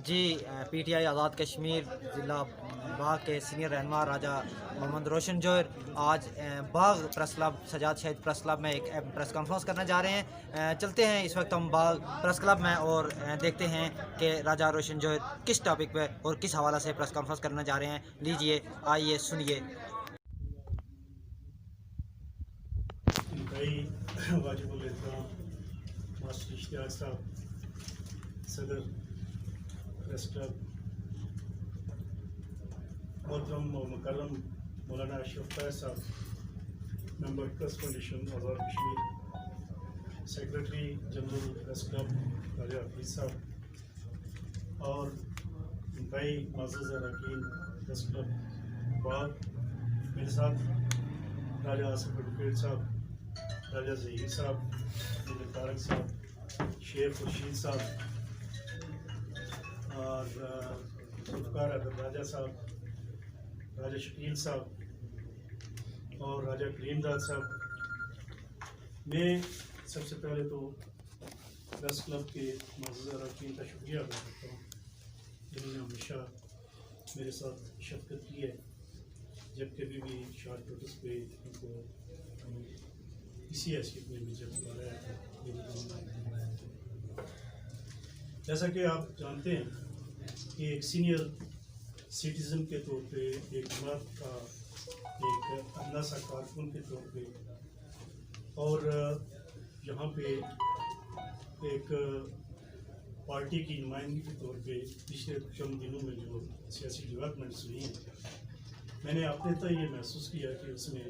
G P T I Azad Kashmir ضلع باغ کے senior رہنما راجہ محمد روشن جوہر آج باغ پریس کلب سجاد شہید پریس کلب میں ایک پریس کانفرنس کرنے جا رہے ہیں. چلتے ہیں اس وقت ہم باغ پریس کلب میں اور دیکھتے ہیں کہ راجہ روشن جوہر کس ٹاپک پہ اور کس حوالہ سے پریس کانفرنس کرنے جا رہے ہیں. لیجئے آئیے سنیے. انتہائی واجب الاحترام ماسٹر اشتیاق صاحب صدر پریس کلب، محترم و مکرم مولانا Ashraf Faiz Sahib member trust foundation Azad Kashmir, secretary general press club Raja Hafeez Sahib, اور انتہائی معزز اراکین پریس کلب باغ، میرے ساتھ راجہ آصف ایڈوکیٹ صاحب، راجہ ظہیر صاحب، عبد طارق صاحب، شیخ خورشید صاحب، اور ذوالفقار احمد راجہ صاحب، راجہ شکیل صاحب اور راجہ کریم داد صاحب. میں سب سے پہلے تو پریس کلب کے معزز اراکین کا شکریہ ادا کرتا ہوں جنہوں نے ہمیشہ میرے ساتھ شفقت کی ہے، جب کبھی بھی شارٹ نوٹس پہ ان کو اسی حیثیت میں بھی جب بلایا تھا. جیسا کہ آپ جانتے ہیں کہ ایک سینئر سٹیزن کے طور پہ، ایک جماعت کا ایک عملہ سا کارکن کے طور پہ، اور یہاں پہ ایک پارٹی کی نمائندگی کے طور پہ پچھلے چند دنوں میں جو سیاسی ڈیولپمنٹس ہوئی ہیں، میں نے اپنے تک یہ محسوس کیا کہ اس میں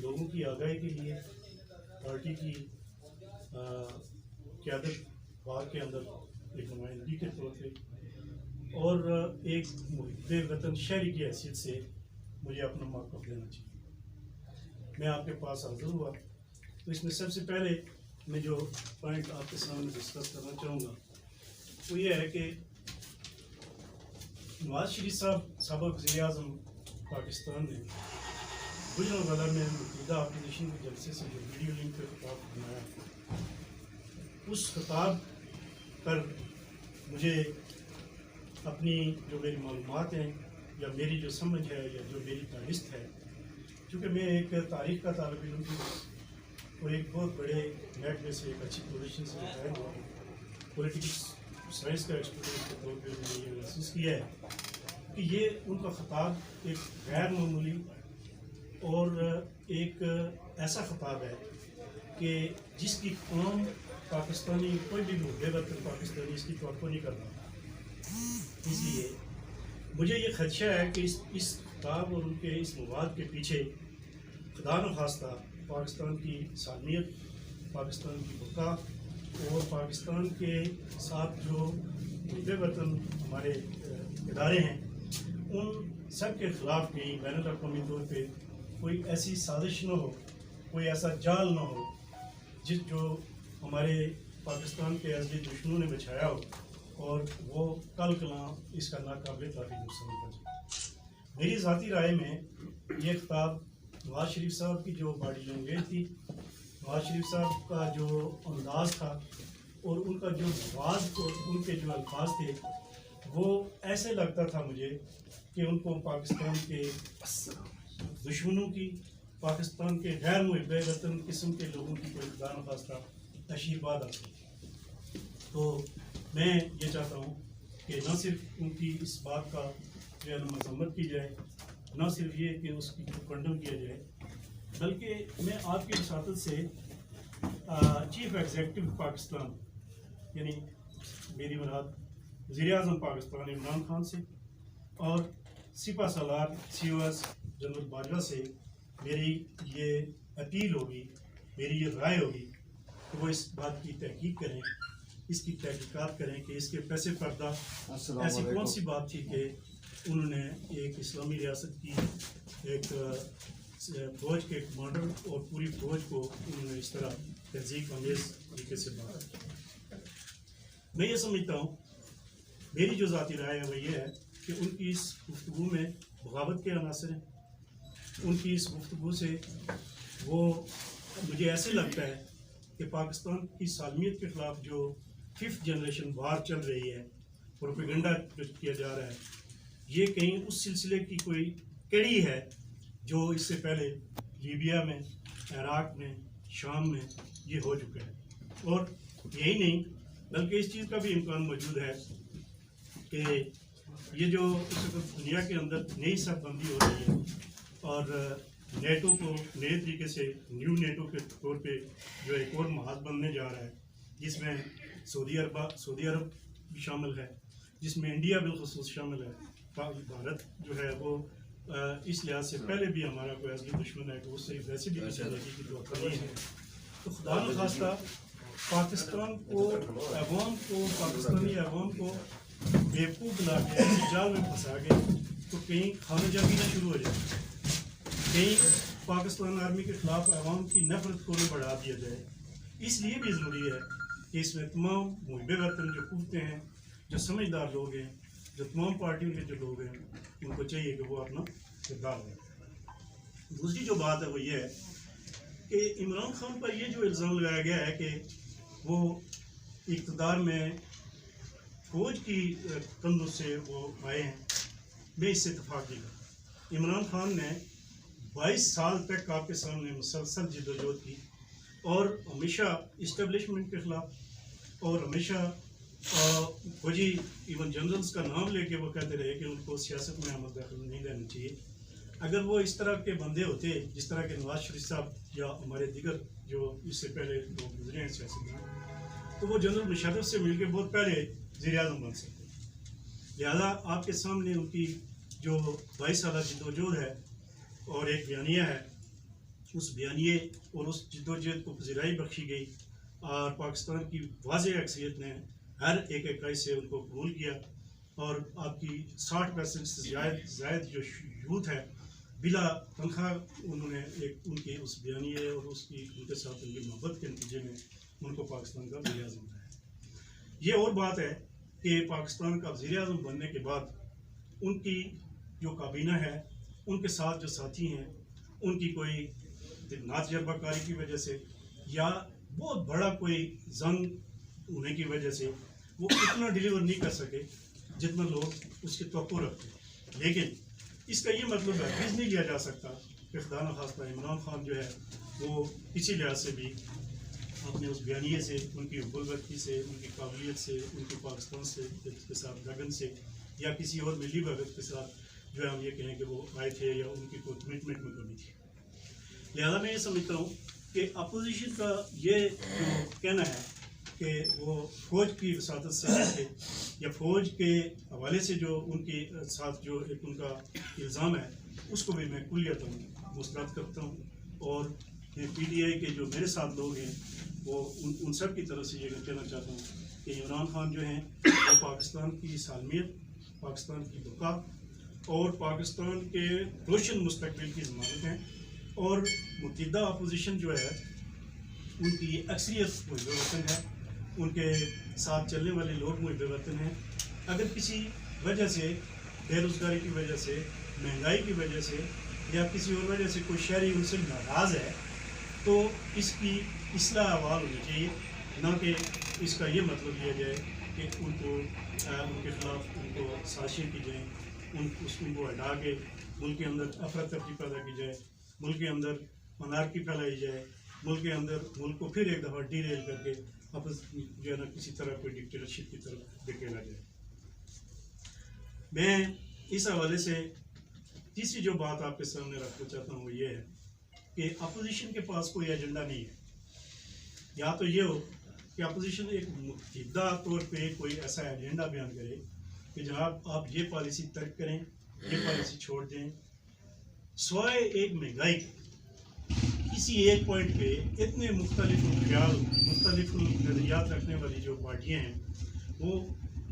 لوگوں کی آگاہی کے لیے پارٹی کی قیادت باغ کے اندر ایک نمائندگی کے طور پہ اور ایک محب وطن شہری کی حیثیت سے مجھے اپنا موقف دینا چاہیے. میں آپ کے پاس حاضر ہوا تو اس میں سب سے پہلے میں جو پوائنٹ آپ کے سامنے ڈسکس کرنا چاہوں گا وہ یہ ہے کہ نواز شریف صاحب سابق وزیر اعظم پاکستان نے گجرانوالہ میں متحدہ اپوزیشن کے جلسے سے جو ویڈیو لنک پہ خطاب بنایا، اس خطاب پر مجھے اپنی جو میری معلومات ہیں یا میری جو سمجھ ہے یا جو میری فہرست ہے، چونکہ میں ایک تاریخ کا طالب علم ہوں اور ایک بہت بڑے نیٹ میں سے ایک اچھی پوزیشن سے ریٹائر ہوا ہوں، پولیٹکس سائنس کا ایکسپرٹنٹ کے طور پہ میں نے یہ محسوس کیا ہے کہ یہ ان کا خطاب ایک غیر معمولی اور ایک ایسا خطاب ہے کہ جس کی قوم پاکستانی، کوئی بھی بے وطن پاکستانی اس کی توقع نہیں کرتا. اس لیے مجھے یہ خدشہ ہے کہ اس خطاب اور ان کے اس مواد کے پیچھے خدا نخواستہ پاکستان کی سالمیت، پاکستان کی بقا اور پاکستان کے ساتھ جو بے وطن ہمارے ادارے ہیں ان سب کے خلاف کہیں بین الاقوامی طور پہ کوئی ایسی سازش نہ ہو، کوئی ایسا جال نہ ہو جو ہمارے پاکستان کے ازلی دشمنوں نے بچھایا ہو اور وہ کل کلاں اس کا ناقابل تعریف نقصان پہنچے. میری ذاتی رائے میں یہ خطاب نواز شریف صاحب کی جو باڈی لینگویج تھی، نواز شریف صاحب کا جو انداز تھا اور ان کا جو آواز اور ان کے جو الفاظ تھے، وہ ایسے لگتا تھا مجھے کہ ان کو پاکستان کے دشمنوں کی، پاکستان کے غیر محب وطن قسم کے لوگوں کی کوئی خدا نخواستہ آشیرواد حاصل کی. تو میں یہ چاہتا ہوں کہ نہ صرف ان کی اس بات کا جو ہے مذمت کی جائے، نہ صرف یہ کہ اس کی کنڈم کیا جائے، بلکہ میں آپ کی وساطت سے چیف ایگزیکٹو پاکستان یعنی میری مراد وزیر اعظم پاکستان عمران خان سے اور سپہ سالار سی او ایس جنرل باجوہ سے میری یہ اپیل ہوگی، میری یہ رائے ہوگی کہ وہ اس بات کی تحقیق کریں، اس کی تحقیقات کریں کہ اس کے پیسے پردہ ایسی کون سی بات تھی کہ انہوں نے ایک اسلامی ریاست کی ایک فوج کے کمانڈر اور پوری فوج کو انہوں نے اس طرح تہذیب انگیز طریقے سے مارا. میں یہ سمجھتا ہوں، میری جو ذاتی رائے ہے وہ یہ ہے کہ ان کی اس گفتگو میں بغاوت کے عناصر ہیں. ان کی اس گفتگو سے وہ مجھے ایسے لگتا ہے کہ پاکستان کی سالمیت کے خلاف جو 5th جنریشن وار چل رہی ہے، پروپیگنڈا کیا جا رہا ہے، یہ کہیں اس سلسلے کی کوئی کڑی ہے جو اس سے پہلے لیبیا میں، عراق میں، شام میں یہ ہو چکا ہے. اور یہی نہیں بلکہ اس چیز کا بھی امکان موجود ہے کہ یہ جو اس وقت دنیا کے اندر نئی صف بندی ہو رہی ہے اور نیٹو کو نئے طریقے سے نیو نیٹو کے طور پہ جو ایک اور محاذ بننے جا رہا ہے، جس میں سعودی عرب بھی شامل ہے، جس میں انڈیا بالخصوص شامل ہے. بھارت جو ہے وہ اس لحاظ سے پہلے بھی ہمارا کوئی اصلی دشمن ہے کہ اس سے ویسے بھی کسی طرح کی توقع نہیں ہے. تو خدا نخواستہ پاکستان کو عوام کو پاکستانی عوام کو بیوقوف بنا کے جال میں پھنسا کے تو کہیں خانہ جنگی نہ شروع ہو جائے، کہیں پاکستان آرمی کے خلاف عوام کی نفرت کو نہ بڑھا دیا جائے. اس لیے بھی ضروری ہے کہ اس میں تمام محب وطن جو قوتیں ہیں، جو سمجھدار لوگ ہیں، جو تمام پارٹیوں کے جو لوگ ہیں، ان کو چاہیے کہ وہ اپنا کردار دیں. دوسری جو بات ہے وہ یہ ہے کہ عمران خان پر یہ جو الزام لگایا گیا ہے کہ وہ اقتدار میں فوج کی کندھوں سے وہ آئے ہیں، میں اس سے اتفاق نہیں کرتا. عمران خان نے 22 سال تک آپ کے سامنے مسلسل جدوجہد کی اور ہمیشہ اسٹیبلشمنٹ کے خلاف، اور ہمیشہ فوجی ایون جنرلز کا نام لے کے وہ کہتے رہے کہ ان کو سیاست میں عمل دخل نہیں دینا چاہیے. اگر وہ اس طرح کے بندے ہوتے جس طرح کے نواز شریف صاحب یا ہمارے دیگر جو اس سے پہلے لوگ گزرے ہیں سیاست میں، تو وہ جنرل مشرف سے مل کے بہت پہلے وزیر اعظم بن سکتے. لہذا آپ کے سامنے ان کی جو 22 سالہ جدوجہد ہے اور ایک بیانیہ ہے، اس بیانیے اور اس جدوجہد کو پذیرائی بخشی گئی اور پاکستان کی واضح اکثریت نے ہر ایک اکائی سے ان کو قبول کیا، اور آپ کی 60% سے زائد جو یوتھ ہے بلا تنخواہ انہوں نے ان کے اس بیانیے اور اس کی ان کے ساتھ ان کی محبت کے نتیجے میں ان کو پاکستان کا وزیر اعظم بنایا. یہ اور بات ہے کہ پاکستان کا وزیر اعظم بننے کے بعد ان کی جو کابینہ ہے، ان کے ساتھ جو ساتھی ہیں، ان کی کوئی ناتجربہ کاری کی وجہ سے یا بہت بڑا کوئی زنگ ہونے کی وجہ سے وہ اتنا ڈیلیور نہیں کر سکے جتنا لوگ اس کی توقع رکھتے ہیں. لیکن اس کا یہ مطلب ہرگز نہیں لیا جا سکتا کہ خدا نخواستہ عمران خان جو ہے وہ کسی لحاظ سے بھی اپنے اس بیانیے سے، ان کی حکومت سے، ان کی قابلیت سے، ان کی پاکستان سے کے ساتھ لگن سے یا کسی اور ملی بھگت کے ساتھ جو ہے ہم یہ کہیں کہ وہ آئے تھے یا ان کی کوئی کمٹمنٹ میں کمی تھی. لہذا میں یہ سمجھتا ہوں کہ اپوزیشن کا یہ جو کہنا ہے کہ وہ فوج کی وساطت سے یا فوج کے حوالے سے جو ان کے ساتھ جو ایک ان کا الزام ہے، اس کو بھی میں کلیتاً مسترد کرتا ہوں. اور پی ٹی آئی کے جو میرے ساتھ لوگ ہیں وہ ان سب کی طرف سے یہ کہنا چاہتا ہوں کہ عمران خان جو ہیں وہ پاکستان کی سالمیت، پاکستان کی بقا اور پاکستان کے روشن مستقبل کی ضمانت ہیں. اور متحدہ اپوزیشن جو ہے ان کی اکثریت محب وطن ہے، ان کے ساتھ چلنے والے لوگ محب وطن ہیں. اگر کسی وجہ سے، بے روزگاری کی وجہ سے، مہنگائی کی وجہ سے یا کسی اور وجہ سے کوئی شہری ان سے ناراض ہے تو اس کی اصلاح احوال ہونی چاہیے، نہ کہ اس کا یہ مطلب لیا جائے کہ ان کو ان کے خلاف ان کو سازشیں کی جائیں، ان کو ہٹا کے ملک کے اندر افراتفری پیدا کی جائے، ملک کے اندر منارکی پھیلائی جائے، ملک کے اندر ملک کو پھر ایک دفعہ ڈی ریل کر کے واپس جو ہے نا کسی طرح کوئی ڈکٹیٹرشپ کی طرف دھکیلا جائے. میں اس حوالے سے تیسری جو بات آپ کے سامنے رکھنا چاہتا ہوں وہ یہ ہے کہ اپوزیشن کے پاس کوئی ایجنڈا نہیں ہے. یا تو یہ ہو کہ اپوزیشن ایک متحدہ طور پہ کوئی ایسا ایجنڈا بیان کرے کہ جناب آپ یہ پالیسی ترک کریں، یہ پالیسی چھوڑ دیں. سوائے ایک مہنگائی کے کسی ایک پوائنٹ پہ اتنے مختلف خیال، مختلف نظریات رکھنے والی جو پارٹیاں ہیں وہ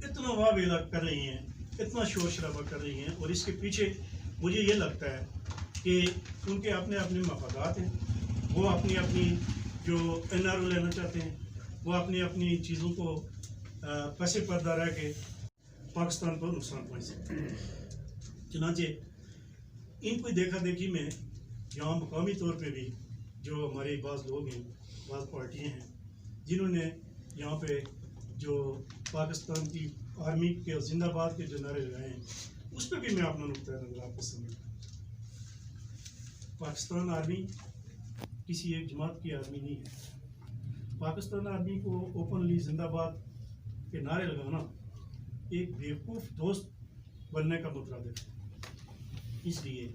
اتنا واہ ویلا کر رہی ہیں، اتنا شور شرابہ کر رہی ہیں، اور اس کے پیچھے مجھے یہ لگتا ہے کہ ان کے اپنے اپنے مفادات ہیں. وہ اپنی اپنی جو این آر او لینا چاہتے ہیں، وہ اپنی اپنی چیزوں کو پس پردہ رہ کے پاکستان کو نقصان پہنچ سکتے ہیں. چنانچہ ان کو دیکھا دیکھی میں یہاں مقامی طور پہ بھی جو ہمارے بعض لوگ ہیں، بعض پارٹیاں ہیں جنہوں نے یہاں پہ جو پاکستان کی آرمی کے زندہ باد کے جو نعرے لگائے ہیں اس پہ بھی میں اپنا نقطۂ نظر آپ کے سامنے. پاکستان آرمی کسی ایک جماعت کی آرمی نہیں ہے. پاکستان آرمی کو اوپنلی زندہ باد کے نعرے لگانا ایک بیوقوف دوست بننے کا مترادف ہے، اس لیے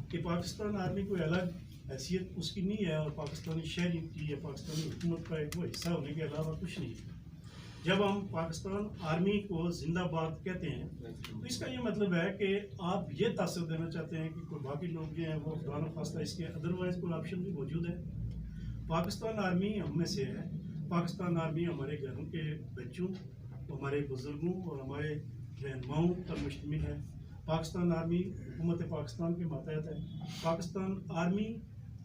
کہ پاکستان آرمی کوئی الگ حیثیت اس کی نہیں ہے اور پاکستانی شہری کی یا پاکستانی حکومت کا ایک وہ حصہ ہونے کے علاوہ کچھ نہیں ہے. جب ہم پاکستان آرمی کو زندہ باد کہتے ہیں تو اس کا یہ مطلب ہے کہ آپ یہ تاثر دینا چاہتے ہیں کہ کوئی باقی لوگ جو ہیں وہ خدا نخواستہ اس کے ادروائز کوئی آپشن بھی موجود ہے. پاکستان آرمی ہم میں سے ہے. پاکستان آرمی ہمارے گھروں کے بچوں، ہمارے بزرگوں اور ہمارے رہنماؤں پر مشتمل ہے. پاکستان آرمی حکومت پاکستان کے ماتحت ہے. پاکستان آرمی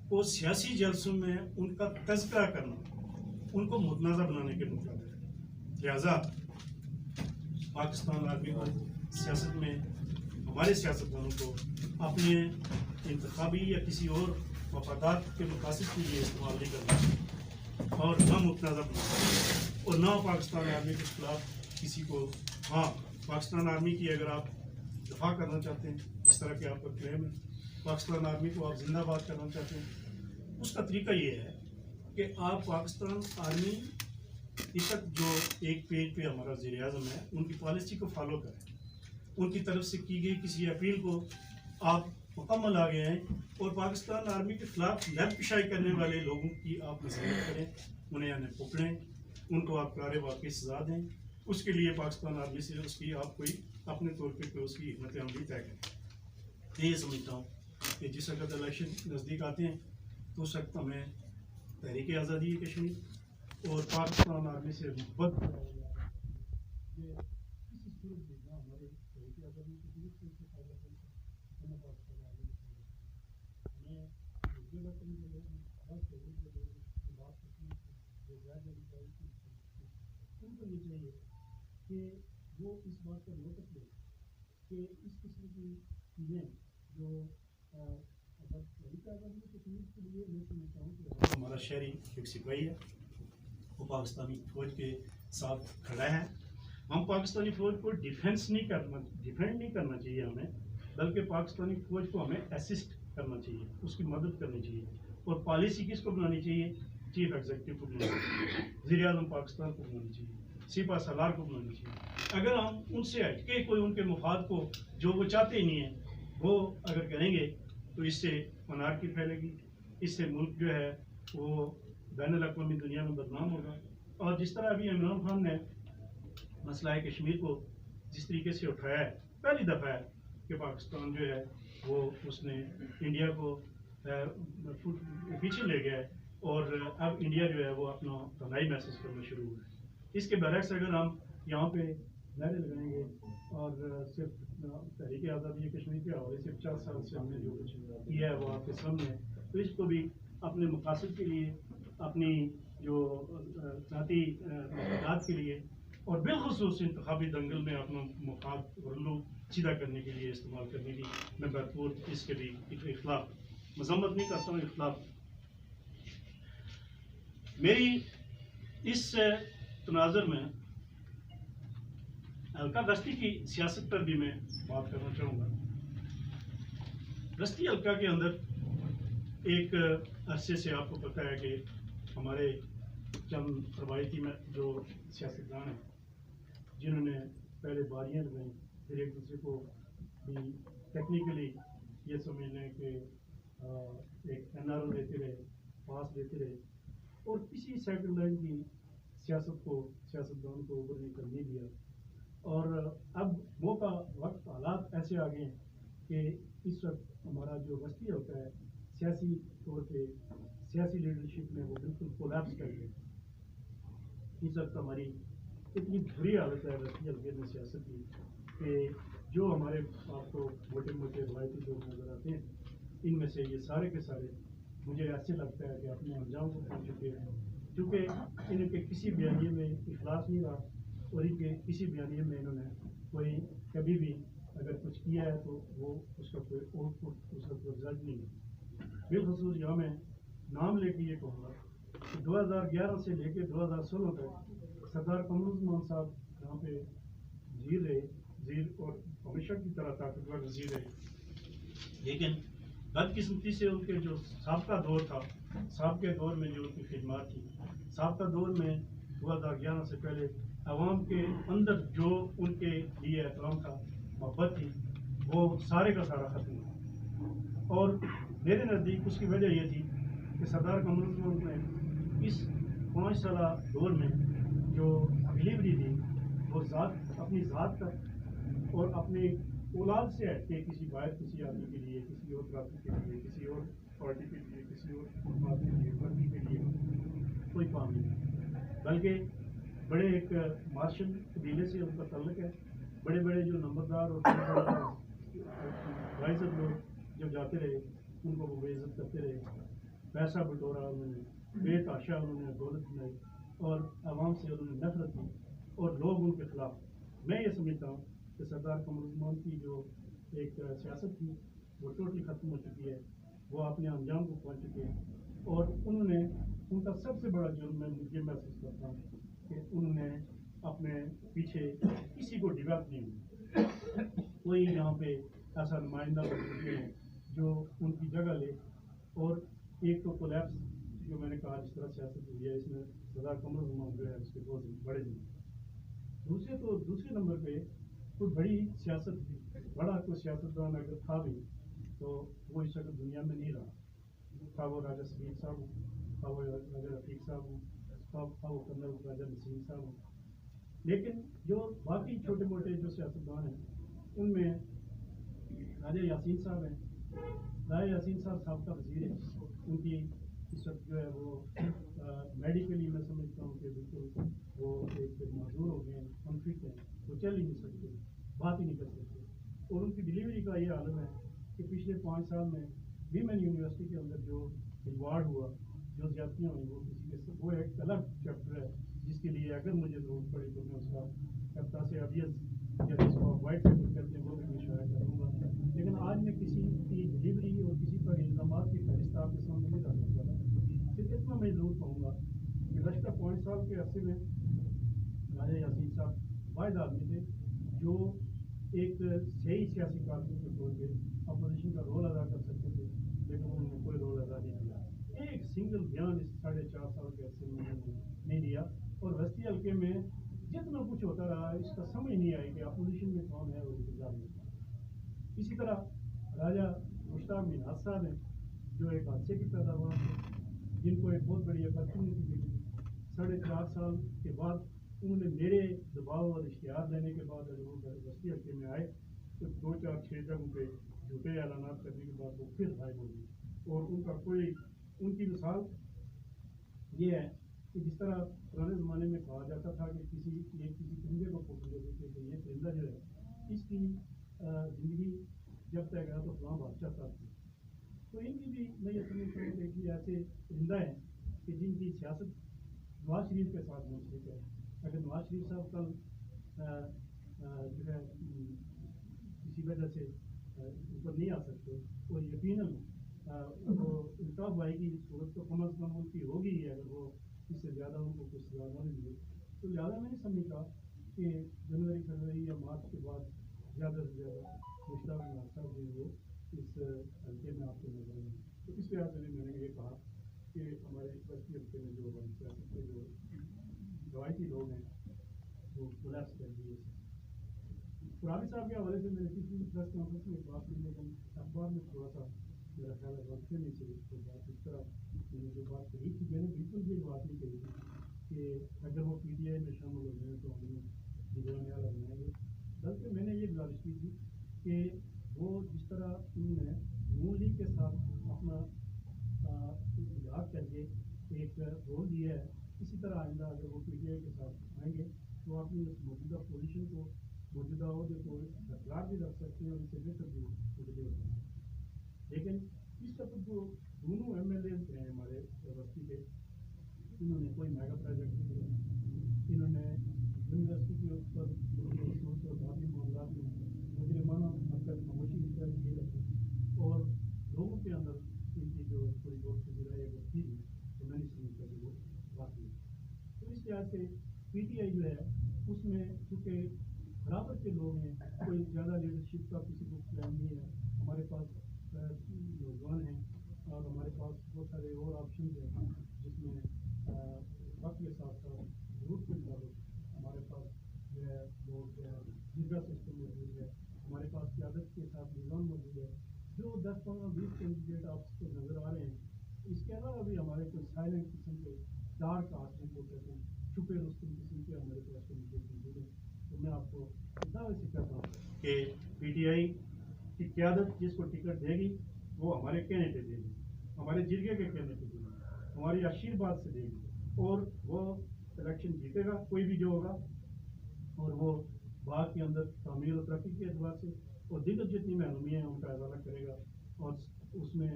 کو سیاسی جلسوں میں ان کا تذکرہ کرنا ان کو متنازع بنانے کے مطابق ہے. لہذا پاکستان آرمی کو سیاست میں ہمارے سیاستدانوں کو اپنے انتخابی یا کسی اور مفادات کے مقاصد کے لیے استعمال نہیں کرنا اور نہ متنازع بنانا اور نہ پاکستان آرمی کے خلاف کسی کو. ہاں، پاکستان آرمی کی اگر آپ دفاع کرنا چاہتے ہیں جس طرح کہ آپ کا کلیم ہے، پاکستان آرمی کو آپ زندہ باد کرنا چاہتے ہیں، اس کا طریقہ یہ ہے کہ آپ پاکستان آرمی اس وقت جو ایک پیج پہ ہمارا وزیر اعظم ہے ان کی پالیسی کو فالو کریں. ان کی طرف سے کی گئی کسی اپیل کو آپ مکمل آگے آئیں اور پاکستان آرمی کے خلاف لب کشائی کرنے والے لوگوں کی آپ نصیحت کریں، انہیں پکڑیں، ان کو آپ قرار واقعی سزا دیں. اس کے لیے پاکستان آرمی سے اس کی آپ کوئی اپنے طور پہ اس کی حکمت عملی طے کریں. یہ سمجھتا ہوں کہ جس وقت الیکشن نزدیک آتے ہیں تو اس وقت ہمیں تحریک آزادی کشمیر اور پاکستان آرمی سے محبت یہ کسی صورت بھی نہ ہمارے تحریک آزادی کشمیر سے فائدہ پہنچے نہ پاکستان آرمی سے. ہمیں جگہ کرنے کے لیے بات کرنے کے لیے بات کرتی جو غیر جانکاری ان کو یہ چاہیے کہ وہ اس بات کا نوٹس لیں کہ اس قسم کی چیزیں جو تحریک آزادی کشمیر کے لیے میں سمجھتا ہوں کہ ہمارا شہری ایک سپاہی ہے، وہ پاکستانی فوج کے ساتھ کھڑا ہے. ہم پاکستانی فوج کو ڈیفینڈ نہیں کرنا چاہیے ہمیں، بلکہ پاکستانی فوج کو ہمیں اسسٹ کرنا چاہیے، اس کی مدد کرنی چاہیے. اور پالیسی کس کو بنانی چاہیے؟ چیف ایگزیکٹو کو بنانی چاہیے، وزیر اعظم پاکستان کو بنانی چاہیے، سپاہ سالار کو بنانی چاہیے. اگر ہم ان سے ہٹ کے کوئی ان کے مفاد کو جو وہ چاہتے ہی نہیں ہیں وہ اگر کریں گے تو اس سے انارکی پھیلے گی، اس سے ملک جو ہے وہ بین الاقوامی دنیا میں بدنام ہوگا. اور جس طرح ابھی عمران خان نے مسئلہ کشمیر کو جس طریقے سے اٹھایا ہے، پہلی دفعہ ہے کہ پاکستان جو ہے وہ اس نے انڈیا کو پیچھے لے گیا ہے اور اب انڈیا جو ہے وہ اپنا تنہائی محسوس کرنا شروع ہوا ہے. اس کے برعکس اگر ہم یہاں پہ نعرے لگائیں گے اور صرف تحریک آزادی کشمیر کے حوالے سے 50 سال سے ہم نے جو کچھ کیا ہے وہ آپ کے سامنے ہے، تو اس کو بھی اپنے مقاصد کے لیے، اپنی جو ذاتی مفادات کے لیے اور بالخصوص انتخابی دنگل میں اپنا مفاد غرلو سیدھا کرنے کے لیے استعمال کرنے کی میں بھرپور اس کے بھی اخلاق مذمت نہیں کرتا ہوں. اخلاق میری اس تناظر میں حلقہ گشتی کی سیاست پر بھی میں بات کرنا چاہوں گا. گشتی حلقہ کے اندر ایک عرصے سے آپ کو پتہ ہے کہ ہمارے چند روایتی میں جو سیاستدان ہیں جنہوں نے پہلے باریاں لگائیں، پھر ایک دوسرے کو بھی ٹیکنیکلی یہ سمجھ لیں کہ ایک این آر او دیتے رہے، پاس دیتے رہے اور کسی سیکنڈ لائن کی سیاست کو سیاستدان کو اوپر نہیں کرنے دیا. اور اب موقع وقت حالات ایسے آ گئے ہیں کہ اس وقت ہمارا جو وسطی ہوتا ہے سیاسی طور پہ سیاسی لیڈرشپ میں وہ بالکل کولیپس کر گئے. اس وقت ہماری اتنی بری حالت ہے وسطی حلقے میں سیاست کی کہ جو ہمارے آپ کو موٹے موٹے روایتی لوگ نظر آتے ہیں ان میں سے یہ سارے کے سارے مجھے ایسے لگتا ہے کہ اپنے انجام کو پہنچ چکے ہیں، کیونکہ ان کے کسی بیانیے میں اخلاص نہیں رہا اور ان کے کسی بیانیے میں انہوں نے کوئی کبھی بھی اگر کچھ کیا ہے تو وہ اس کا کوئی آؤٹ پٹ، اس کا کوئی رزلٹ نہیں ہے. بالخصوص یہاں میں نام لے کے یہ کہوں گا کہ 2011 سے لے کے 2016 تک سردار قمر الزمان صاحب یہاں پہ وزیر رہے، وزیر اور ہمیشہ کی طرح طاقتور وزیر رہے، لیکن بدقسمتی سے ان کے جو سابقہ دور تھا، سابقہ دور میں جو ان کی خدمات تھی، سابقہ دور میں 2011 سے پہلے عوام کے اندر جو ان کے لیے احترام تھا، محبت تھی، وہ سارے کا سارا ختم ہوا۔ اور میرے نزدیک اس کی وجہ یہ تھی کہ سردار قمر الزمان نے اس 5 سالہ دور میں جو ڈلیوری دی، وہ اپنی ذات کا اور اپنی اولاد سے ہٹ کے کسی باہر کسی آدمی کے لیے، کسی اور برادری کے لیے، کسی اور پارٹی کے لیے، کسی اور آدمی کے لیے، پارٹی کے لیے کوئی کام نہیں، بلکہ بڑے ایک مارشل قبیلے سے ان کا تعلق ہے۔ بڑے بڑے جو نمبردار اور باعزت لوگ جب جاتے رہے، ان کو وہ بے عزت کرتے رہے، پیسہ بٹورا انہوں نے، بے تحاشا انہوں نے دولت بنائی، اور عوام سے انہوں نے نفرت کی، اور لوگ ان کے خلاف۔ میں یہ سمجھتا ہوں کہ سردار قمر الزمان کی جو ایک سیاست تھی وہ ٹوٹلی ختم ہو چکی ہے، وہ اپنے انجام کو پہنچ چکے ہیں، اور انہوں نے، ان کا سب سے بڑا جرم میں مجھے محسوس کرتا ہوں کہ انہوں نے اپنے پیچھے کسی کو ڈیولپ نہیں ہوئی، کوئی یہاں پہ ایسا نمائندہ موجود نہیں ہے جو ان کی جگہ لے۔ اور ایک تو کولیپس جو میں نے کہا جس طرح سیاست ہوئی ہے، اس میں سردار قمر الزمان جو ہے اس کے بہت بڑے دن۔ دوسرے نمبر پہ کوئی بڑی سیاست، بڑا کوئی سیاستدان اگر تھا بھی تو وہ اس وقت دنیا میں نہیں رہا، تھا وہ راجہ سبیر صاحب ہوں، تھا وہ راجہ رفیق صاحب ہوں، تھا وہ کرنل راجہ نسیم صاحب ہوں۔ لیکن جو باقی چھوٹے موٹے جو سیاستدان ہیں، ان میں راجہ یاسین صاحب ہیں۔ راجہ یاسین صاحب سابقہ وزیر ہیں، ان کی اس وقت جو ہے وہ میڈیکلی میں سمجھتا ہوں کہ بالکل وہ ایک معذور ہو گئے ہیں، انفٹ ہیں، وہ چل ہی نہیں سکتے، بات ہی نہیں کر سکتے۔ اور ان کی ڈلیوری کا یہ عالم ہے کہ پچھلے 5 سال میں ویمن یونیورسٹی کے اندر جو ایوارڈ ہوا، جو زیادتیاں ہوئی، وہ کسی کے، وہ ایک الگ چیپٹر ہے جس کے لیے اگر مجھے ضرورت پڑی تو میں اس کا اقتصاد ابیض یا جس کو وائٹ پیپر کہتے ہیں وہ بھی میں شائع کروں گا۔ لیکن آج میں کسی کی ڈلیوری اور کسی پر الزامات کی فہرست آپ کے سامنے نہیں رکھنا چاہتا، صرف اتنا میں ضرور کہوں گا کہ گزشتہ 5 سال کے عرصے میں راجہ یاسین صاحب واحد آدمی تھے جو ایک صحیح سیاسی کارکن کے طور پہ اپوزیشن کا رول ادا کر سکتے تھے، لیکن انہوں نے کوئی رول ادا نہیں کیا۔ ایک سنگل بیان اس 4.5 سال کے عرصے میں انہوں نے نہیں دیا، اور وسطی حلقے میں جتنا کچھ ہوتا رہا اس کا سمجھ نہیں آئی کہ اپوزیشن میں کون ہے اور انتظار نہیں۔ اسی طرح راجہ مشتاق منہاج صاحب ہیں جو ایک حادثے کی پیداوار تھے، جن کو ایک بہت بڑی اپرچونٹی ملی، 4.5 سال کے بعد انہوں نے میرے دباؤ اور اشتہار دینے کے بعد اگر وہ وسطی حلقے میں آئے تو 2-4-6 جگہوں پہ جھوٹے اعلانات کرنے کے بعد وہ پھر غائب ہو گئی۔ اور ان کا کوئی، ان کی مثال یہ ہے کہ جس طرح پرانے زمانے میں کہا جاتا تھا کہ کسی پرندے کو پوچھ دیتے تھے کہ یہ پرندہ جو ہے اس کی زندگی جب طے گیا تو فلاں بادشاہ صاحب تھی، تو ان کی بھی میں یہ سمجھتا ہوں کہ ایسے پرندہ ہیں کہ جن کی سیاست نواز شریف کے ساتھ منسلک ہے۔ اگر نواز شریف صاحب کل جو ہے کسی وجہ سے اوپر نہیں آ سکتے تو یقیناً وہ الطاف بھائی کی صورت تو کم از کم ان کی ہوگی ہی اگر وہ اس سے زیادہ ان کو کچھ سزا نہ ملے۔ تو لہٰذا میں نہیں سمجھتا کہ جنوری فروری یا مارچ کے بعد زیادہ سے زیادہ مشتاق منہاج صاحب جو وہ اس حلقے میں آپ کو نظر آئیں۔ تو اس لحاظ سے میں نے یہ کہا کہ ہمارے وسطی حلقے میں جو ہماری سیاست کے جو روایتی لوگ ہیں وہ کولیپس کر دیے۔ قرآن صاحب کے حوالے سے میں نے پچھلی پریس کانفرنس میں ایک بات کی، لیکن اخبار میں تھوڑا سا میرا خیال ہے وقفے میں سے کوئی بات اس طرح میں نے جو بات کہی تھی، میں نے بالکل یہ بات نہیں کہی تھی کہ اگر وہ پی ٹی آئی میں شامل ہو جائیں تو ہم نگران اعلیٰ بنائیں گے، بلکہ میں نے یہ گزارش کی تھی کہ وہ جس طرح انہوں نے نون لیگ کے ساتھ اپنا اتحاد کر کے ایک رول دیا ہے، اسی طرح آئندہ اگر وہ پی ٹی آئی کے ساتھ آئیں گے تو اپنی موجودہ پوزیشن کو، موجودہ عہدے کو برقرار بھی رکھ سکتے ہیں اور اس سے بہتر بھی ہو سکتے ہیں۔ لیکن اس وقت جو دونوں ایم ایل اے ہیں ہمارے بستی کے، انہوں نے کوئی میگا پروجیکٹ نہیں کیا، انہوں نے یونیورسٹی کے اوپر خصوص اور باقی معاملات میں مجرمانہ حد تک خاموشی اختیار کیے رکھے، اور لوگوں کے اندر ان کی جو تھوڑی بہت گزرائی اگر تھی تو میں نہیں سمجھتا کہ وہ واقعی ہے۔ تو اس لحاظ سے PTI جو ہے اس میں چونکہ برابر کے لوگ ہیں، کوئی زیادہ لیڈرشپ کا کسی کو پلان نہیں ہے. ہمارے پاس نوجوان ہیں اور ہمارے پاس بہت سارے اور آپشنز ہیں جس میں وقت کے ساتھ ساتھ ضرورت کے مطابق ہمارے پاس جو ہے لوگ جرگا سسٹم موجود ہے، ہمارے پاس قیادت کے ساتھ نظام موجود ہے. جو 10-15-20 کینڈیڈیٹ آپ کو نظر آ رہے ہیں، اس کے علاوہ بھی ہمارے کوئی سائلنٹ قسم کے ڈارک آرٹ جن کو کہتے ہیں، چھپے رستم قسم کے ہمارے پاس کینڈیڈیٹ موجود ہیں. تو میں آپ کو دعوے سے کہتا ہوں کہ PTI کی قیادت جس کو ٹکٹ دے گی وہ ہمارے کہنے پہ دے گی، ہمارے جرگے کے کہنے پہ دے گی، ہماری آشیرواد سے دے گی، اور وہ الیکشن جیتے گا کوئی بھی جو ہوگا، اور وہ باغ کے اندر تعمیر و ترقی کے اعتبار سے اور دیگر جتنی محرومیاں ہیں ان کا ازالہ کرے گا. اور اس میں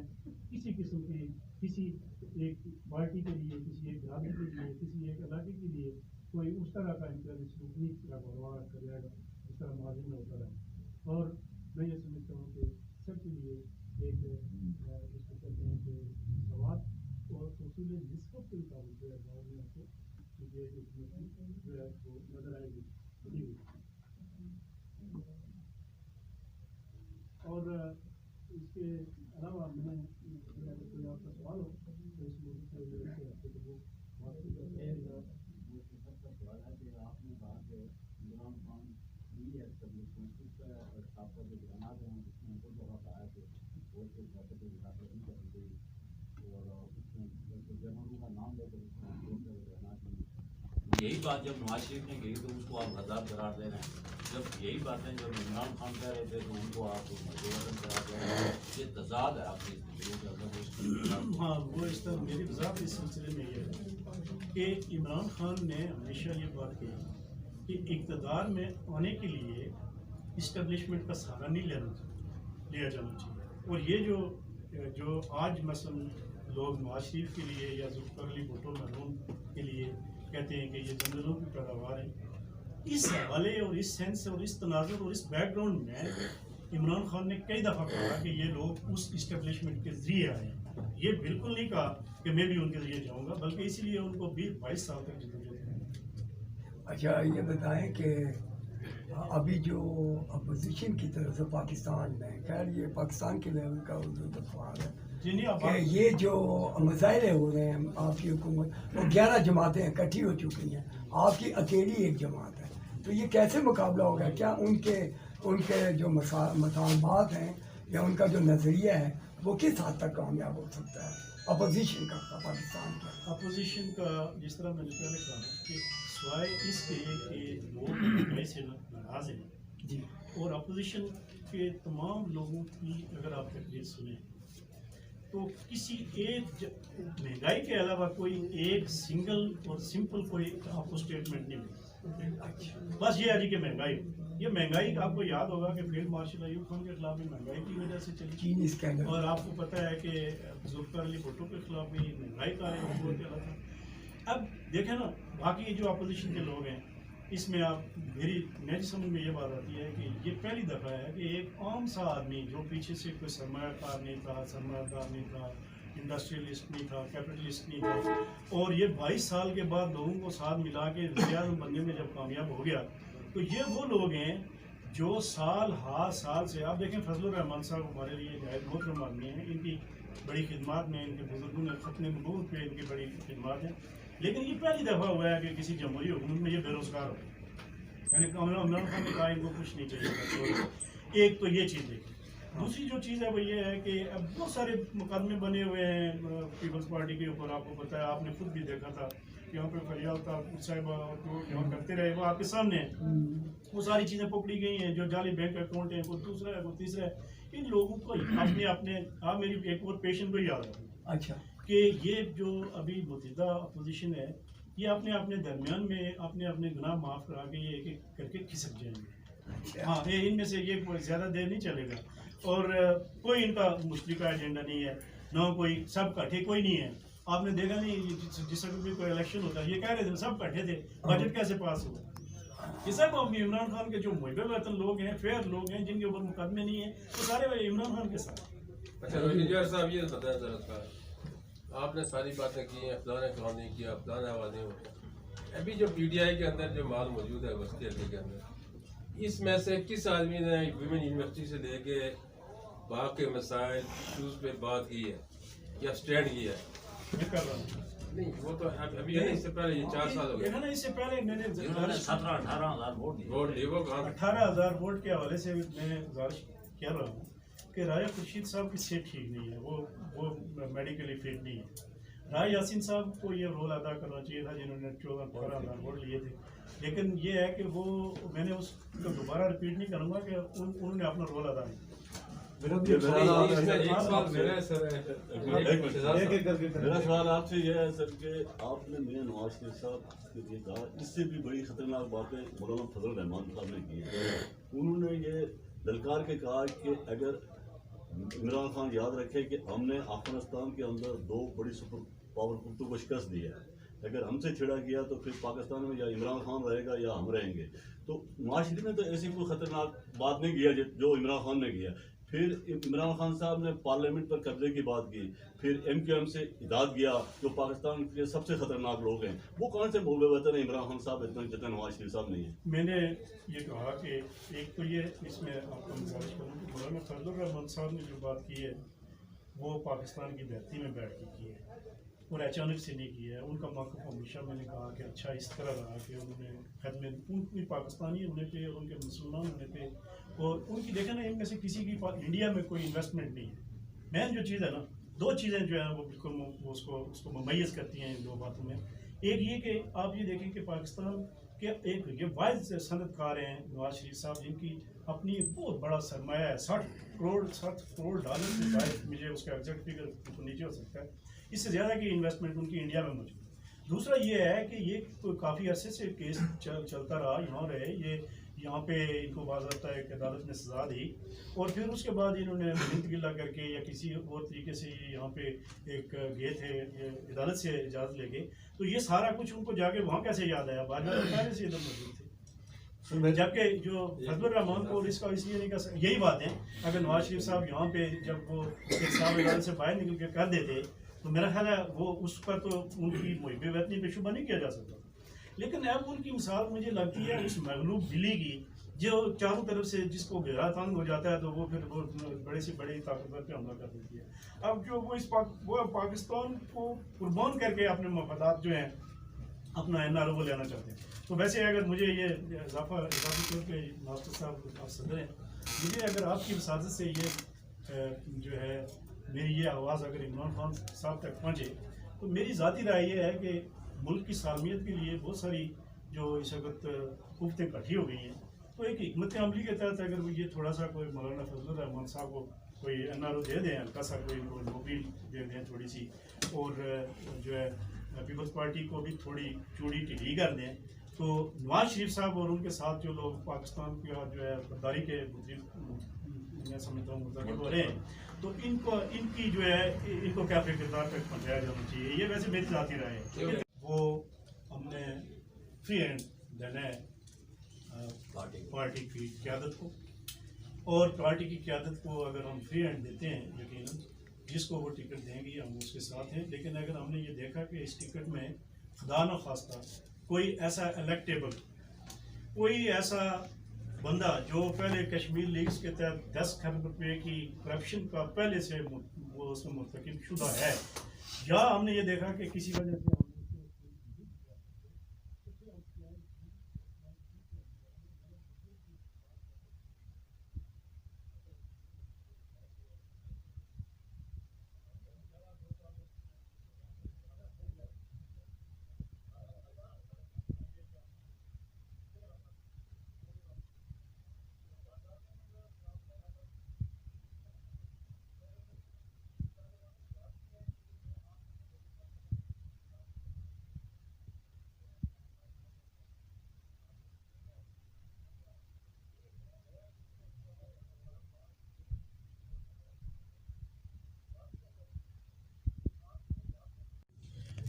کسی قسم کی کسی ایک پارٹی کے لیے، کسی ایک برادری کے لیے، کسی ایک علاقے کے لیے کوئی اس طرح کا انفرادی سلوک نہیں کروایا کرے گا جس طرح ماضی میں ہوتا رہا. اور میں یہ سمجھتا ہوں کہ سب کے لیے ایک جس کو کہتے ہیں کہ سواد اور اصول نسبت کے مطابق جو ہے باغ میں آپ کو جو ہے وہ نظر آئے گی. اور اس کے علاوہ میں کوئی آپ کا سوال ہو تو اس موضوع پہ وہ بات کی جاتی ہے. کا سوال ہے کہ آپ نے کہا کہ عمران خان بھی ایسٹیبلشمنٹ کا آپ کا جو بیانات ہیں اس میں بہت جگہ پایا کہ ووٹ کے حساب سے مداخلت نہیں کرنی چاہیے، اور اس میں جرمنوں کا نام لے کر اس میں ووٹ کے بیانات نہیں. یہی بات جب نواز شریف نے کہی تو اس کو آپ غضب قرار دے رہے ہیں. جب یہی باتیں جب عمران خان کہہ رہے تھے تو ان کو آپ مجبوراً قرار دے رہے ہیں. یہ تضاد ہے آپ کی زندگی کے اندر. ہاں، وہ اس طرح میری وضاحت اس سلسلے میں یہ ہے کہ عمران خان نے ہمیشہ یہ بات کہی کہ اقتدار میں آنے کے لیے اسٹیبلشمنٹ کا سہارا نہیں لیا جانا چاہیے. اور یہ جو آج مثلا لوگ نواز شریف کے لیے یا ذوالفقار علی بھٹو مرحوم کے لیے کہتے ہیں کہ یہ جنرلوں کی پیداوار ہے، اس حوالے اور اس سینس اور اس تناظر اور اس بیک گراؤنڈ میں عمران خان نے کئی دفعہ کہا کہ یہ لوگ اس اسٹیبلشمنٹ کے ذریعے آئے. یہ بالکل نہیں کہا کہ میں بھی ان کے ذریعے جاؤں گا، بلکہ اسی لیے ان کو 22 سال تک جدوجہد ہے. اچھا، یہ بتائیں کہ ابھی جو اپوزیشن کی طرف سے پاکستان میں، خیر یہ پاکستان کے لیول کا سوال ہے کہ یہ جو مظاہرے ہو رہے ہیں آپ کی حکومت، وہ 11 جماعتیں اکٹھی ہو چکی ہیں، آپ کی اکیلی ایک جماعت ہے، تو یہ کیسے مقابلہ ہوگا؟ کیا ان کے جو مطالبات ہیں یا ان کا جو نظریہ ہے وہ کس حد تک کامیاب ہو سکتا ہے اپوزیشن کا پاکستان کا؟ اپوزیشن کا جس طرح میں نے پہلے کہا کہ سوائے اس کے کہ لوگ سے ناراض ہیں جی، اور اپوزیشن کے تمام لوگوں کی اگر آپ تقریر سنیں تو کسی ایک مہنگائی کے علاوہ کوئی ایک سنگل اور سمپل کوئی آپ کو اسٹیٹمنٹ نہیں ملتی. بس یہ ہے جی کہ مہنگائی، یہ مہنگائی آپ کو یاد ہوگا کہ فیلڈ مارشل ایوب خان کے خلاف بھی مہنگائی کی وجہ سے چلی، اور آپ کو پتہ ہے کہ ذوالفقار علی بھٹو کے خلاف بھی مہنگائی کا ایک چلا تھا. اب دیکھیں نا باقی جو اپوزیشن کے لوگ ہیں اس میں آپ میری سمجھ میں یہ بات آتی ہے کہ یہ پہلی دفعہ ہے کہ ایک عام سا آدمی جو پیچھے سے کوئی سرمایہ کار نہیں تھا، انڈسٹریلسٹ نہیں تھا، کیپٹلسٹ نہیں تھا، اور یہ 22 سال کے بعد لوگوں کو ساتھ ملا کے وزیر اعظم بننے میں جب کامیاب ہو گیا تو یہ وہ لوگ ہیں جو سال سے آپ دیکھیں فضل الرحمان صاحب ہمارے لیے نہایت محترم آدمی ہیں، ان کی بڑی خدمات میں ان کے بزرگوں نے ختم نبوت پہ ان کی بڑی خدمات ہیں، لیکن یہ پہلی دفعہ ہوا ہے کہ کسی جمہوری حکومت میں یہ بے روزگار ہو، یعنی عمران خان نے کہا ان کو کچھ نہیں چاہیے. ایک تو یہ چیز ہے. دوسری جو چیز ہے وہ یہ ہے کہ اب بہت سارے مقدمے بنے ہوئے ہیں پیپلز پارٹی کے اوپر. آپ کو پتہ ہے، آپ نے خود بھی دیکھا تھا یہاں پہ فریال صاحبہ جو یہاں کرتے رہے وہ آپ کے سامنے ہیں، وہ ساری چیزیں پکڑی گئی ہیں. جو جعلی بینک اکاؤنٹ ہیں، کوئی دوسرا ہے کوئی تیسرا ہے. ان لوگوں کو اپنے آپ میری ایک اور پیشنٹ کو یاد رکھوں اچھا کہ یہ جو ابھی متحدہ اپوزیشن ہے یہ اپنے درمیان میں اپنے گناہ معاف کرا کے یہ ایک ایک کر کے کھسک جائیں گے. ہاں، ان میں سے یہ زیادہ دیر نہیں چلے گا، اور کوئی ان کا مشترکہ ایجنڈا نہیں ہے، نہ کوئی سب کٹھے کوئی نہیں ہے. آپ نے دیکھا نہیں جس وقت بھی کوئی الیکشن ہوتا ہے یہ کہہ رہے تھے سب کٹھے تھے، بجٹ کیسے پاس ہوا؟ یہ سب عمران خان کے جو محب وطن لوگ ہیں، فیئر لوگ ہیں، جن کے اوپر مقدمے نہیں ہیں، وہ سارے عمران خان کے ساتھ. اچھا انجینئر صاحب یہ بتائیں ذرا، آپ نے ساری باتیں کی ہیں، فلاں کام نہیں کیا، فلاں آواز نہیں ہوتا، ابھی جو پی ٹی آئی کے اندر جو مال موجود ہے وسطی حلقے کے اندر، اس میں سے کس آدمی نے ویمن یونیورسٹی سے لے کے باغ کے مسائل ایشوز پہ بات کی ہے یا اسٹینڈ کیا ہے؟ میں کر رہا ہوں نہیں، وہ تو ابھی ہے نا، اس سے پہلے یہ 4 سال ہو گئے نا، اس سے پہلے میں نے 17-18 ہزار ووٹ ووٹ دیے، وہ کہاں 18,000 ووٹ کے حوالے سے میں گزارش کر رہا ہوں کہ راجہ خورشید صاحب کی صحت ٹھیک نہیں ہے، وہ میڈیکلی فٹ نہیں ہے. راجہ یاسین صاحب کو یہ رول ادا کرنا چاہیے تھا جنہوں نے 14-15,000 ووٹ لیے تھے. لیکن یہ ہے کہ وہ میں نے اس کو دوبارہ ریپیٹ نہیں کروں گا کہ انہوں نے اپنا رول ادا نہیں. ایک سوال میرا ہے سر، میرا سوال آپ سے یہ ہے سر کہ آپ نے میاں نواز شریف صاحب کے لیے کہا، اس سے بھی بڑی خطرناک باتیں مولانا فضل الرحمان صاحب نے کی ہیں. انہوں نے یہ للکار کے کہا کہ اگر عمران خان یاد رکھے کہ ہم نے افغانستان کے اندر 2 بڑی سپر پاور قوتوں کو شکست دی ہے، اگر ہم سے چھڑا گیا تو پھر پاکستان میں یا عمران خان رہے گا یا ہم رہیں گے. تو نواز شریف نے تو ایسی کوئی خطرناک بات نہیں کیا جو عمران خان نے کیا. پھر عمران خان صاحب نے پارلیمنٹ پر قبضے کی بات کی، پھر MQM سے اتحاد کیا جو پاکستان کے سب سے خطرناک لوگ ہیں. وہ کون سے محب وطن ہیں عمران خان صاحب جتنے نواز شریف صاحب نہیں ہیں؟ میں نے یہ کہا کہ ایک تو یہ اس میں آپ کو گزارش کروں کہ مولانا فضل الرحمان صاحب نے جو بات کی ہے وہ پاکستان کی دھرتی میں بیٹھ کے کی ہے اور اچانک سے نہیں کی ہے. ان کا موقف ہمیشہ میں نے کہا کہ اچھا اس طرح رہا کہ انہوں نے خدمت ان کی پاکستانی ہونے پہ اور ان کے مسلمان ہونے پہ اور ان کی دیکھیں نا ان میں سے کسی کی انڈیا میں کوئی انویسٹمنٹ نہیں ہے. مین جو چیز ہے نا، 2 چیزیں جو ہیں وہ بالکل اس کو ممیز کرتی ہیں ان 2 باتوں میں. ایک یہ کہ آپ یہ دیکھیں کہ پاکستان کے ایک یہ واحد صنعت کار ہیں نواز شریف صاحب جن کی اپنی ایک بہت بڑا سرمایہ ہے، $60 کروڑ سے زائد. مجھے اس کا ایگزیکٹ فگر تو نیچے ہو سکتا ہے، اس سے زیادہ کی انویسٹمنٹ ان کی انڈیا میں موجود ہے. دوسرا یہ ہے کہ یہ کافی عرصے سے کیس چلتا رہا، یہاں رہے، یہ یہاں پہ ان کو باضابطہ ایک عدالت نے سزا دی اور پھر اس کے بعد انہوں نے محنت گلا کر کے یا کسی اور طریقے سے یہاں پہ ایک گئے تھے عدالت سے اجازت لے کے. تو یہ سارا کچھ ان کو جا کے وہاں کیسے یاد آیا؟ بعد میں پہلے سے ادھر موجود تھے. جبکہ جو فضل الرحمان کو اس کا اس لیے نہیں کر سکتا، یہی بات ہے اگر نواز شریف صاحب یہاں پہ جب وہ صاحب عدالت سے باہر نکل کے کر دیتے تو میرا خیال ہے وہ اس پر تو ان کی محب وطنی پہ شبہ نہیں کیا جا سکتا. لیکن اب ان کی مثال مجھے لگتی ہے اس مغلوب دلی کی جو چاروں طرف سے جس کو گہرا تنگ ہو جاتا ہے تو وہ پھر وہ بڑے سے بڑی طاقتور پہ حملہ کر دیتی ہے. اب جو وہ پاکستان کو قربان کر کے اپنے مفادات جو ہیں اپنا NRO لینا چاہتے ہیں. تو ویسے اگر مجھے یہ اضافی طور پہ ماسٹر صاحب آپ صدر ہیں، مجھے اگر آپ کی وساطت سے یہ جو ہے میری یہ آواز اگر عمران خان صاحب تک پہنچے تو میری ذاتی رائے یہ ہے کہ ملک کی سالمیت کے لیے بہت ساری جو اس وقت قوتیں اکٹھی ہو گئی ہیں، تو ایک حکمت عملی کے تحت اگر وہ یہ تھوڑا سا کوئی مولانا فضل الرحمان صاحب کو کوئی NRO دے دیں، ہلکا سا کوئی نوکری دے دیں تھوڑی سی، اور جو ہے پیپلز پارٹی کو بھی تھوڑی چوڑی ٹھیک کر دیں، تو نواز شریف صاحب اور ان کے ساتھ جو لوگ پاکستان کی جو ہے غداری کے میں سمجھتا ہوں متعلق ہو رہے ہیں، تو ان کی جو ہے ان کو کیا کردار تک پہنچایا جانا چاہیے. یہ ویسے میری ذاتی رائے ہے. وہ ہم نے فری ہینڈ دینا ہے پارٹی کی قیادت کو، اور پارٹی کی قیادت کو اگر ہم فری ہینڈ دیتے ہیں یقیناً جس کو وہ ٹکٹ دیں گی ہم اس کے ساتھ ہیں. لیکن اگر ہم نے یہ دیکھا کہ اس ٹکٹ میں خدا نخواستہ کوئی ایسا الیکٹیبل، کوئی ایسا بندہ جو پہلے کشمیر لیگز کے تحت 10 کروڑ روپے کی کرپشن کا پہلے سے وہ اس میں مرتکب شدہ ہے، یا ہم نے یہ دیکھا کہ کسی وجہ سے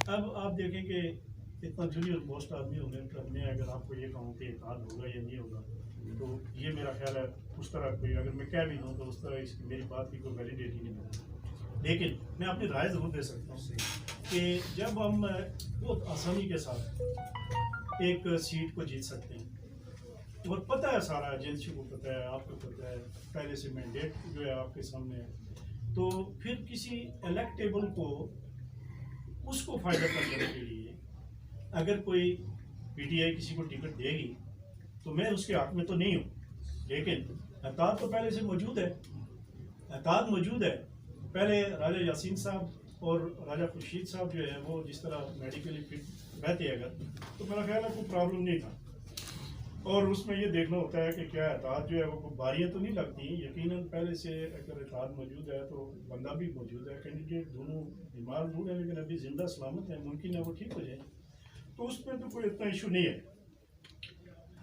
اب آپ دیکھیں کہ اتنا جونیئر موسٹ آدمی ہونے پر میں اگر آپ کو یہ کہوں کہ اتحاد ہوگا یا نہیں ہوگا تو یہ میرا خیال ہے اس طرح کوئی اگر میں کہہ بھی دوں تو اس طرح اس کی میری بات کی کوئی ویلیڈیٹی نہیں ہوگی. لیکن میں اپنی رائے ضرور دے سکتا ہوں کہ جب ہم بہت آسانی کے ساتھ ایک سیٹ کو جیت سکتے ہیں. اور پتہ ہے سارا ایجنسی کو پتہ ہے, آپ کو پتہ ہے, پہلے سے مینڈیٹ جو ہے آپ کے سامنے ہے. تو پھر کسی الیکٹیبل کو اس کو فائدہ پہنچانے کے لیے اگر کوئی پی ٹی آئی کسی کو ٹکٹ دے گی تو میں اس کے حق میں تو نہیں ہوں, لیکن احتیاط تو پہلے سے موجود ہے. احتیاط موجود ہے. پہلے راجہ یاسین صاحب اور راجہ خورشید صاحب جو ہے وہ جس طرح میڈیکلی فٹ رہتے اگر تو میرا خیال ہے کوئی پرابلم نہیں تھا. اور اس میں یہ دیکھنا ہوتا ہے کہ کیا احتیاط جو ہے وہ باریاں تو نہیں لگتی. یقیناً پہلے سے اگر احتیاط موجود ہے تو بندہ بھی موجود ہے. کینڈیڈیٹ دونوں بیمار دور ہیں لیکن ابھی زندہ سلامت ہیں, ممکن ہے وہ ٹھیک ہو جائے, تو اس میں تو کوئی اتنا ایشو نہیں ہے.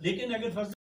لیکن اگر فرض